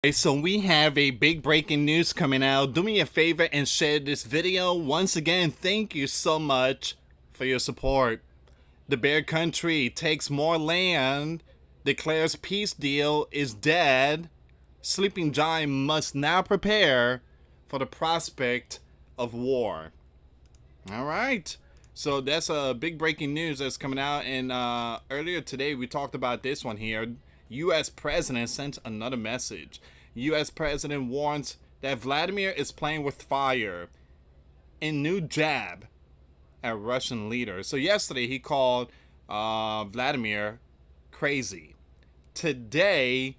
Okay, so we have a big breaking news coming out. Do me a favor and share this video. Once again, thank you so much for your support. The Bear Country takes more land, declares peace deal is dead. Sleeping Giant must now prepare for the prospect of war. All right. So that's a big breaking news that's coming out. And earlier today, we talked about this one here. U.S. President sent another message. U.S. President warns that Vladimir is playing with fire in new jab at Russian leaders. So yesterday, he called Vladimir crazy. Today,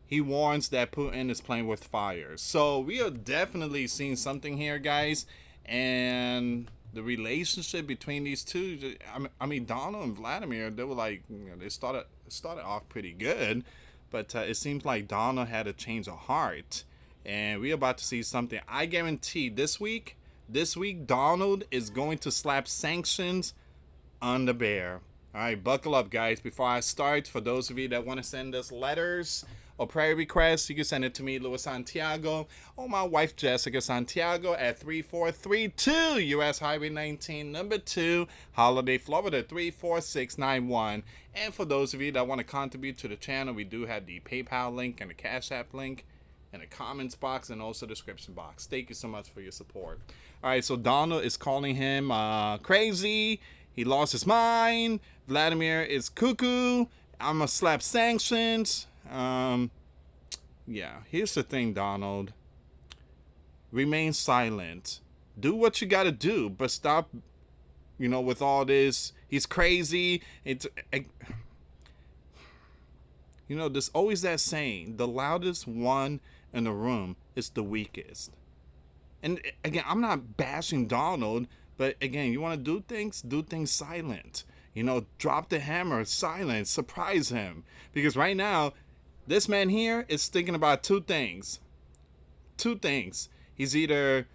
he warns that Putin is playing with fire. So we are definitely seeing something here, guys. And the relationship between these two, I mean, Donald and Vladimir, they were like, they started off pretty good, but it seems like Donald had a change of heart, and we're about to see something. I guarantee this week, Donald is going to slap sanctions on the bear. All right, buckle up, guys. Before I start, for those of you that want to send us letters or prayer requests, you can send it to me, US Santiago, or my wife, Jessica Santiago, at 3432 US Highway 19, number 2, Holiday, Florida, 34691. And for those of you that want to contribute to the channel, we do have the PayPal link and the Cash App link in the comments box and also the description box. Thank you so much for your support. All right, so Donald is calling him crazy. He lost his mind. Vladimir is cuckoo. I'm gonna slap sanctions. Yeah, here's the thing, Donald. Remain silent. Do what you gotta do, but stop, with all this. He's crazy. There's always that saying, the loudest one in the room is the weakest. And again, I'm not bashing Donald, but again, you want to do things silent. Drop the hammer, silent, surprise him. Because right now, this man here is thinking about two things. He's either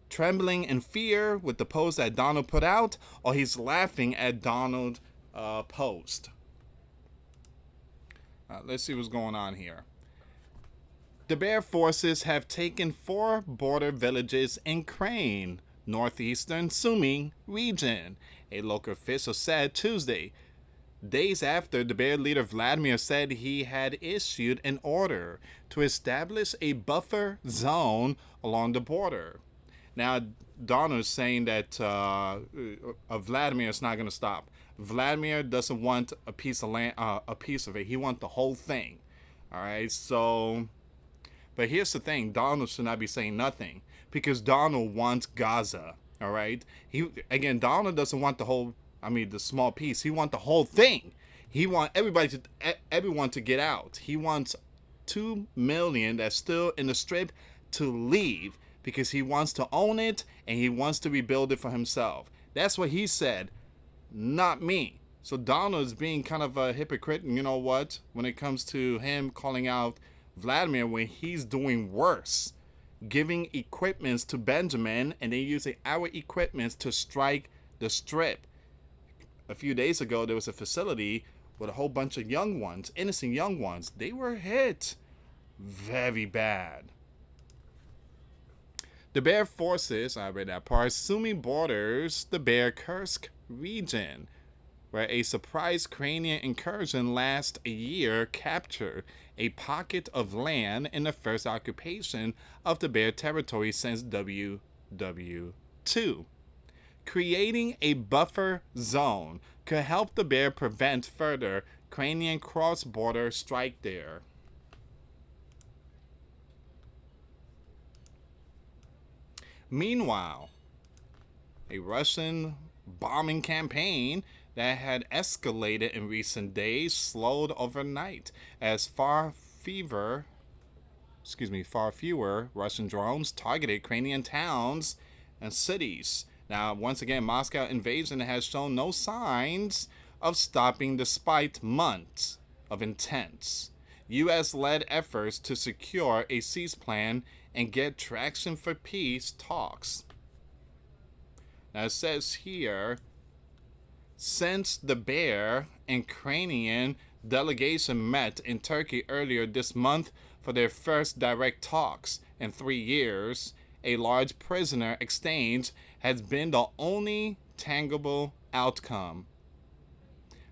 trembling in fear with the post that Donald put out, or he's laughing at Donald's post. Let's see what's going on here. The Bear forces have taken 4 border villages in Crane, northeastern Sumy region, a local official said Tuesday, days after the Bear leader Vladimir said he had issued an order to establish a buffer zone along the border. Now, Donald is saying that Vladimir is not going to stop. Vladimir doesn't want a piece of land, a piece of it. He wants the whole thing. All right, so... But here's the thing, Donald should not be saying nothing because Donald wants Gaza, all right? Donald doesn't want the small piece. He wants the whole thing. He wants everyone to get out. He wants 2 million that's still in the strip to leave because he wants to own it and he wants to rebuild it for himself. That's what he said, not me. So Donald is being kind of a hypocrite, and you know what? When it comes to him calling out Vladimir when he's doing worse, giving equipments to Benjamin and then using our equipments to strike the strip. A few days ago, there was a facility with a whole bunch of young ones, innocent young ones. They were hit very bad. The Bear forces, I read that part, Sumy borders the Bear Kursk region, where a surprise Ukrainian incursion last year captured a pocket of land in the first occupation of the Bear territory since WW2. Creating a buffer zone could help the Bear prevent further Ukrainian cross-border strike there. Meanwhile, a Russian bombing campaign that had escalated in recent days slowed overnight as far fewer Russian drones targeted Ukrainian towns and cities. Now, once again, Moscow invasion has shown no signs of stopping despite months of intense U.S.-led efforts to secure a cease plan and get traction for peace talks. Now, it says here, since the Bear and Ukrainian delegation met in Turkey earlier this month, for their first direct talks in 3 years. A large prisoner exchange has been the only tangible outcome,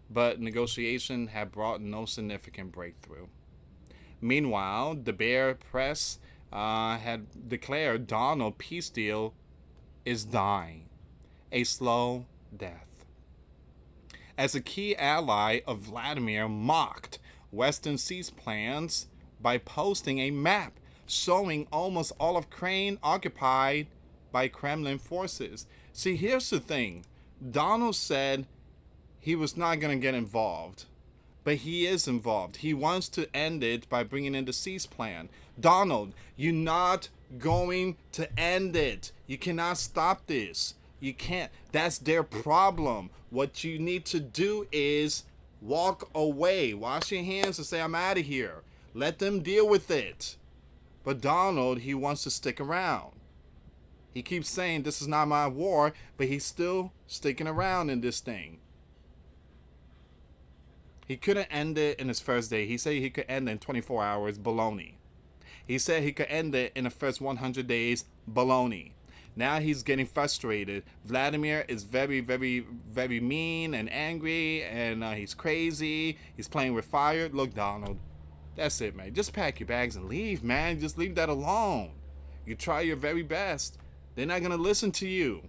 but negotiation have brought no significant breakthrough. Meanwhile, the Bear Press had declared Donald peace deal is dying, a slow death. As a key ally of Vladimir mocked Western cease plans by posting a map showing almost all of Ukraine occupied by Kremlin forces. See, here's the thing. Donald said he was not going to get involved, but he is involved. He wants to end it by bringing in the cease plan. Donald, you're not going to end it. You cannot stop this. You can't. That's their problem. What you need to do is walk away. Wash your hands and say, I'm out of here. Let them deal with it. But Donald, he wants to stick around. He keeps saying this is not my war, but he's still sticking around in this thing. He couldn't end it in his first day. He said he could end it in 24 hours. Baloney. He said he could end it in the first 100 days. Baloney. Now he's getting frustrated. Vladimir is very, very, very mean and angry, and he's crazy. He's playing with fire. Look, Donald, that's it, man. Just pack your bags and leave, man. Just leave that alone. You try your very best. They're not going to listen to you.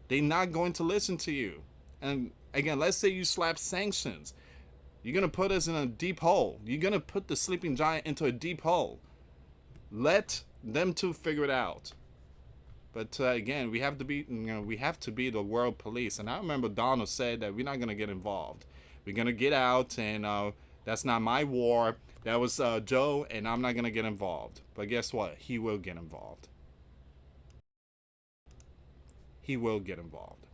They're not going to listen to you. And again, let's say you slap sanctions. You're going to put us in a deep hole. You're going to put the sleeping giant into a deep hole. Let them two figure it out. But again, we have to be the world police. And I remember Donald said that we're not going to get involved. We're going to get out, and that's not my war. That was Joe, and I'm not going to get involved. But guess what? He will get involved. He will get involved.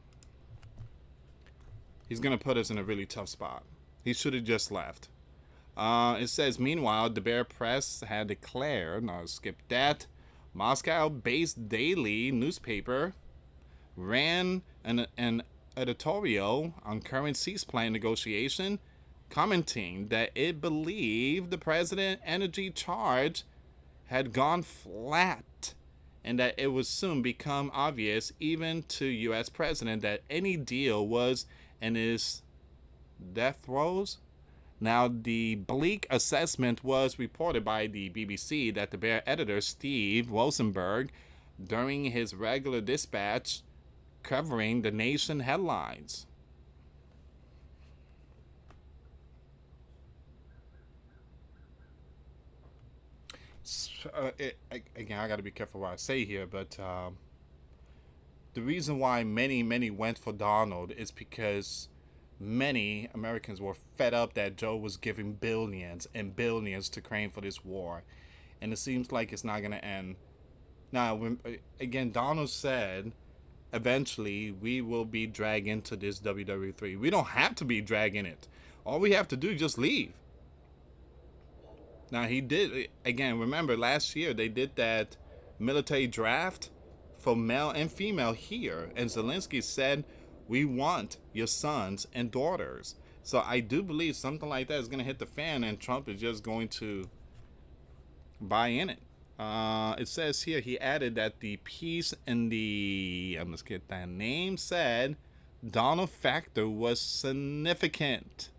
He's going to put us in a really tough spot. He should have just left. It says, meanwhile, the Bear Press had declared, no, skip that, Moscow-based daily newspaper ran an editorial on current cease plan negotiation, commenting that it believed the president's energy charge had gone flat and that it would soon become obvious even to U.S. president that any deal was in his death throes. Now, the bleak assessment was reported by the BBC that the Bear editor, Steve Rosenberg, during his regular dispatch covering the nation headlines. Again, I got to be careful what I say here, but the reason why many went for Donald is because many Americans were fed up that Joe was giving billions and billions to Ukraine for this war, and it seems like it's not going to end. Now, again, Donald said eventually we will be dragged into this WWE3. We don't have to be dragging it. All we have to do is just leave. Now, he did, again, remember last year they did that military draft for male and female here, and Zelensky said, we want your sons and daughters. So I do believe something like that is going to hit the fan, and Trump is just going to buy in it. It says here, he added that the piece in the, let's get that name, said Donald factor was significant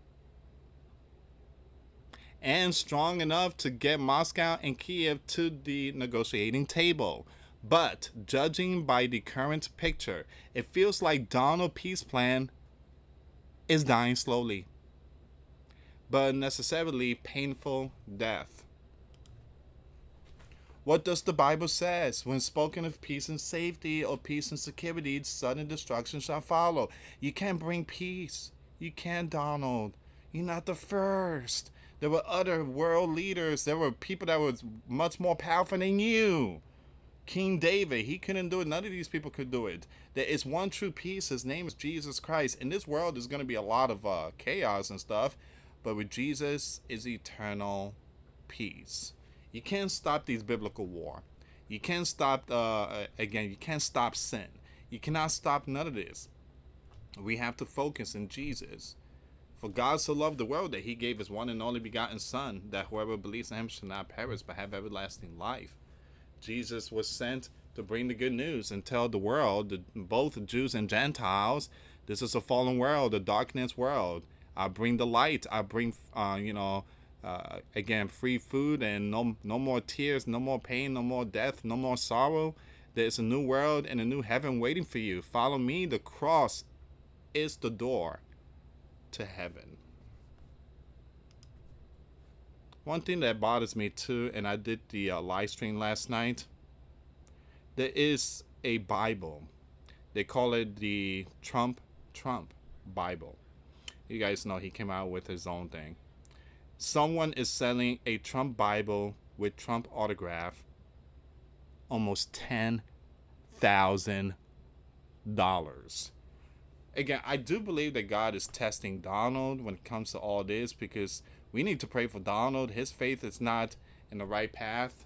and strong enough to get Moscow and Kiev to the negotiating table. But judging by the current picture, it feels like Donald's peace plan is dying slowly, but necessarily painful death. What does the Bible says? When spoken of peace and safety or peace and security, sudden destruction shall follow. You can't bring peace. You can't, Donald. You're not the first. There were other world leaders. There were people that were much more powerful than you. King David, he couldn't do it. None of these people could do it. There is one true peace. His name is Jesus Christ. In this world, there's going to be a lot of chaos and stuff. But with Jesus is eternal peace. You can't stop these biblical war. You can't stop, you can't stop sin. You cannot stop none of this. We have to focus in Jesus. For God so loved the world that he gave his one and only begotten Son, that whoever believes in him shall not perish but have everlasting life. Jesus was sent to bring the good news and tell the world, both Jews and Gentiles, this is a fallen world, a darkness world. I bring the light. I bring, again, free food and no more tears, no more pain, no more death, no more sorrow. There's a new world and a new heaven waiting for you. Follow me. The cross is the door to heaven. One thing that bothers me too, and I did the live stream last night, there is a Bible. They call it the Trump Bible. You guys know he came out with his own thing. Someone is selling a Trump Bible with Trump autograph, almost $10,000. Again, I do believe that God is testing Donald when it comes to all this, because we need to pray for Donald. His faith is not in the right path.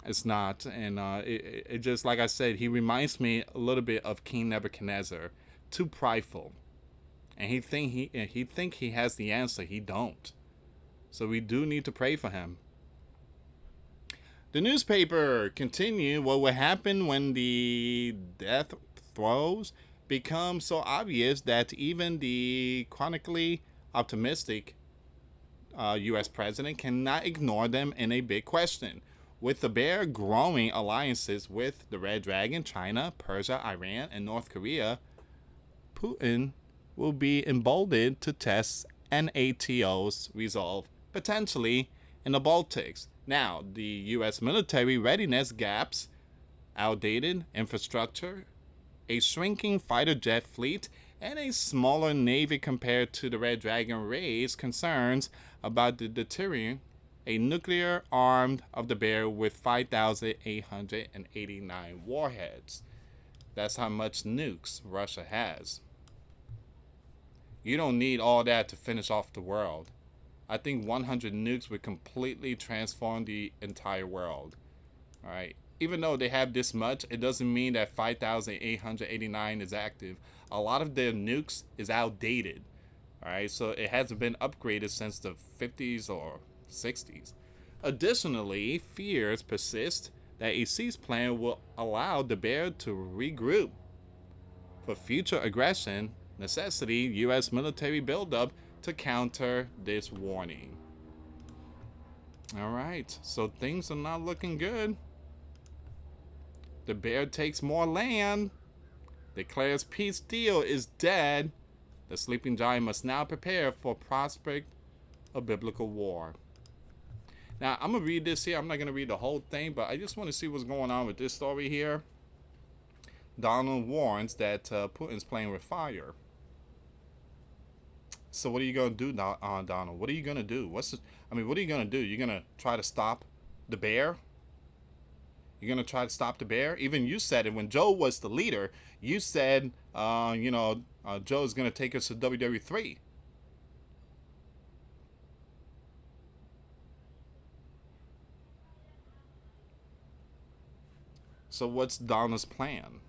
It's not. And it just, like I said, he reminds me a little bit of King Nebuchadnezzar. Too prideful. And he think he has the answer. He don't. So we do need to pray for him. The newspaper continue what will happen when the death throes become so obvious that even the chronically optimistic U.S. president cannot ignore them in a big question. With the bear growing alliances with the Red Dragon, China, Persia, Iran, and North Korea, Putin will be emboldened to test NATO's resolve, potentially in the Baltics. Now, the U.S. military readiness gaps, outdated infrastructure, a shrinking fighter jet fleet, and a smaller navy compared to the Red Dragon raise concerns about the deterring a nuclear armed of the bear with 5,889 warheads. That's how much nukes Russia has. You don't need all that to finish off the world. I think 100 nukes would completely transform the entire world. All right. Even though they have this much, it doesn't mean that 5,889 is active. A lot of their nukes is outdated. All right. So it hasn't been upgraded since the 50s or 60s. Additionally, fears persist that a cease plan will allow the bear to regroup. For future aggression, necessity U.S. military buildup to counter this warning. All right, so things are not looking good. The bear takes more land, declares peace deal is dead. The sleeping giant must now prepare for prospect of biblical war. Now, I'm going to read this here. I'm not going to read the whole thing, but I just want to see what's going on with this story here. Donald warns that Putin's playing with fire. So what are you going to do, Donald? What are you going to do? What are you going to do? You're going to try to stop the bear? You're going to try to stop the bear? Even you said it when Joe was the leader. You said, Joe's going to take us to WWE3. So what's Donald's plan?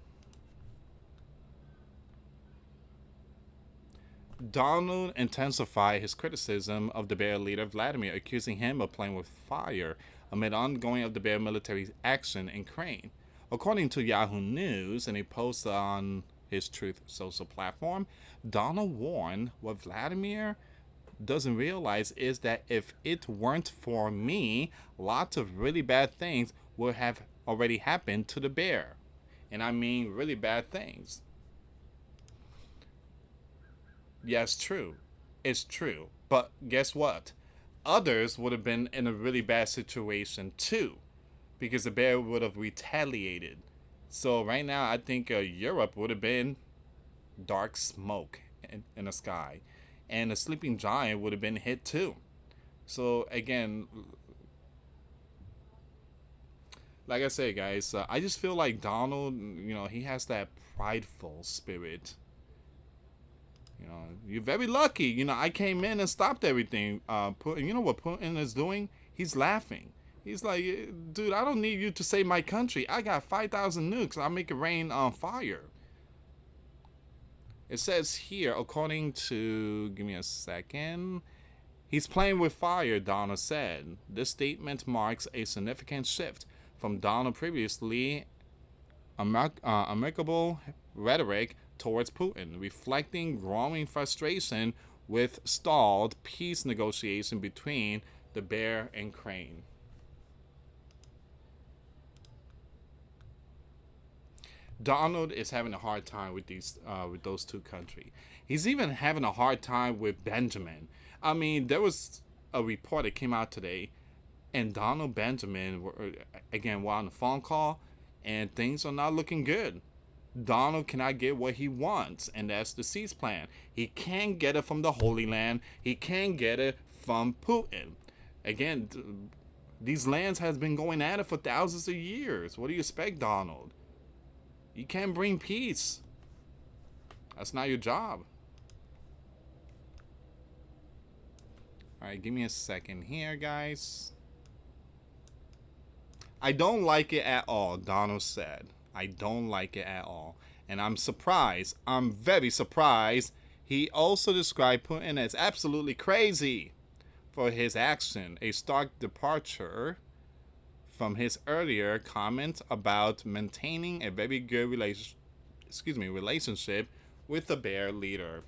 Donald intensified his criticism of the bear leader Vladimir, accusing him of playing with fire amid ongoing of the bear military action in Ukraine. According to Yahoo News, in a post on his Truth social platform, Donald warned what Vladimir doesn't realize is that if it weren't for me, lots of really bad things would have already happened to the bear. And I mean really bad things. Yes, true. It's true. But guess what? Others would have been in a really bad situation too, because the bear would have retaliated. So right now, I think Europe would have been dark smoke in the sky, and the sleeping giant would have been hit too. So again, like I say, guys, I just feel like Donald, he has that prideful spirit. You're very lucky. I came in and stopped everything. You know what Putin is doing? He's laughing. He's like, dude, I don't need you to save my country. I got 5,000 nukes. I'll make it rain on fire. It says here, according to, give me a second, he's playing with fire, Donald said. This statement marks a significant shift from Donald previously amicable rhetoric towards Putin, reflecting growing frustration with stalled peace negotiation between the bear and crane. Donald is having a hard time with those two countries. He's even having a hard time with Benjamin. I mean, there was a report that came out today, and Donald Benjamin were on the phone call, and things are not looking good. Donald cannot get what he wants, and that's the cease plan. He can't get it from the Holy Land. He can't get it from Putin. Again, these lands has been going at it for thousands of years. What do you expect, Donald? You can't bring peace. That's not your job. Alright, give me a second here, guys. I don't like it at all, Donald said. I don't like it at all. And I'm surprised. I'm very surprised. He also described Putin as absolutely crazy for his action, a stark departure from his earlier comment about maintaining a very good relationship with the bear leader.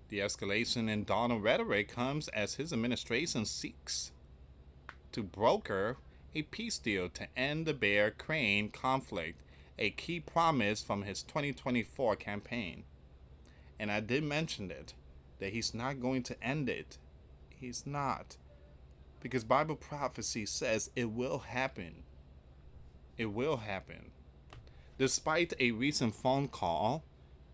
The escalation in Donald rhetoric comes as his administration seeks to broker a peace deal to end the bear crane conflict, a key promise from his 2024 campaign. And I did mention it, that he's not going to end it. He's not. Because Bible prophecy says it will happen. It will happen. Despite a recent phone call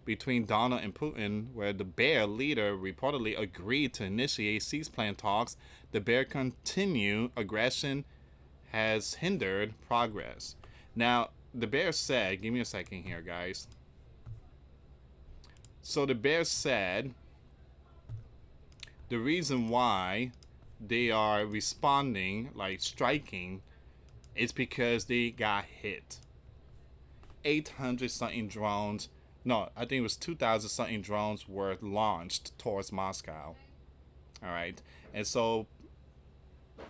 between Donald and Putin, where the bear leader reportedly agreed to initiate cease plan talks, the bear continued aggression has hindered progress. Now, the bear said, give me a second here, guys. So the bear said the reason why they are responding, like striking, is because they got hit. 800 something drones, no, I think it was 2,000 something drones were launched towards Moscow. All right. And so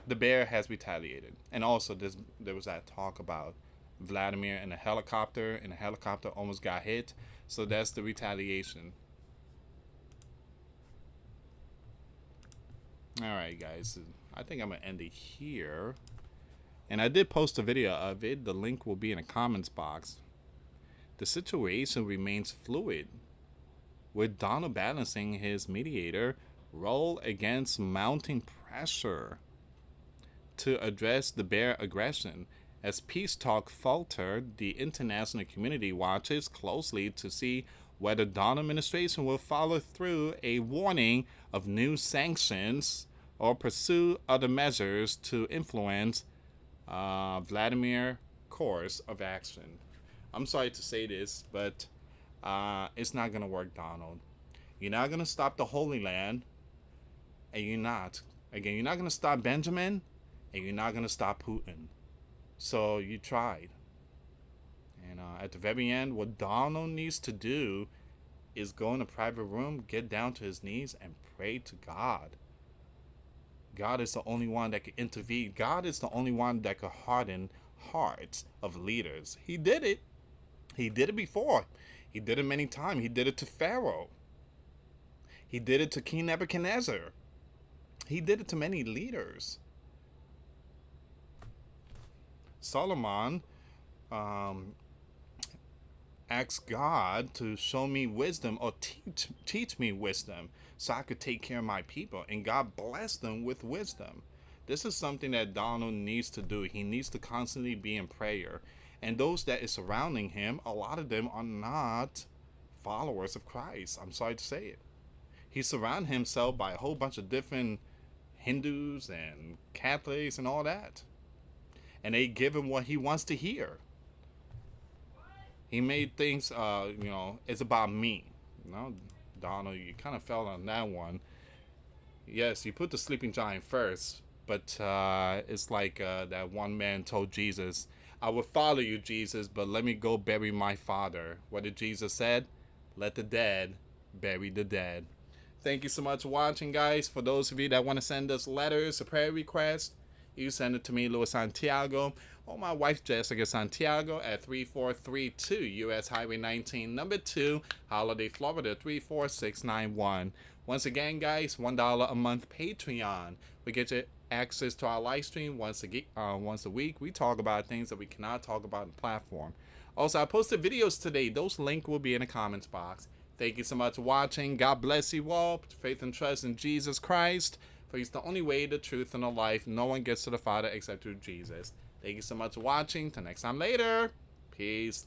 the bear has retaliated. And also there was that talk about Vladimir in a helicopter, and the helicopter almost got hit. So that's the retaliation. All right, guys. I think I'm going to end it here. And I did post a video of it. The link will be in the comments box. The situation remains fluid, with Donald balancing his mediator role against mounting pressure to address the bear aggression. As peace talk falter, the international community watches closely to see whether Donald administration will follow through a warning of new sanctions or pursue other measures to influence Vladimir course of action. I'm sorry to say this, but it's not going to work, Donald. You're not going to stop the Holy Land, and you're not going to stop Benjamin, and you're not going to stop Putin. So you tried. And at the very end, what Donald needs to do is go in a private room, get down to his knees, and pray to God. God is the only one that can intervene. God is the only one that can harden hearts of leaders. He did it. He did it before. He did it many times. He did it to Pharaoh. He did it to King Nebuchadnezzar. He did it to many leaders. Solomon asked God to show me wisdom, or teach me wisdom, so I could take care of my people. And God blessed them with wisdom. This is something that Donald needs to do. He needs to constantly be in prayer. And those that is surrounding him, a lot of them are not followers of Christ. I'm sorry to say it. He surrounded himself by a whole bunch of different Hindus and Catholics and all that. And they give him what he wants to hear. He made things, it's about me. Donald, you kind of fell on that one. Yes, you put the sleeping giant first, But it's like that one man told Jesus, I will follow you, Jesus, but let me go bury my father. What did Jesus said? Let the dead bury the dead. Thank you so much for watching, guys. For those of you that want to send us letters or prayer requests, you send it to me, US Santiago, or my wife, Jessica Santiago, at 3432 US Highway 19, number 2, Holiday, Florida, 34691. Once again, guys, $1 a month Patreon. We get you access to our live stream once a week. We talk about things that we cannot talk about on the platform. Also, I posted videos today. Those links will be in the comments box. Thank you so much for watching. God bless you all. Put faith and trust in Jesus Christ. For he's the only way, the truth, and the life. No one gets to the Father except through Jesus. Thank you so much for watching. Till next time later. Peace.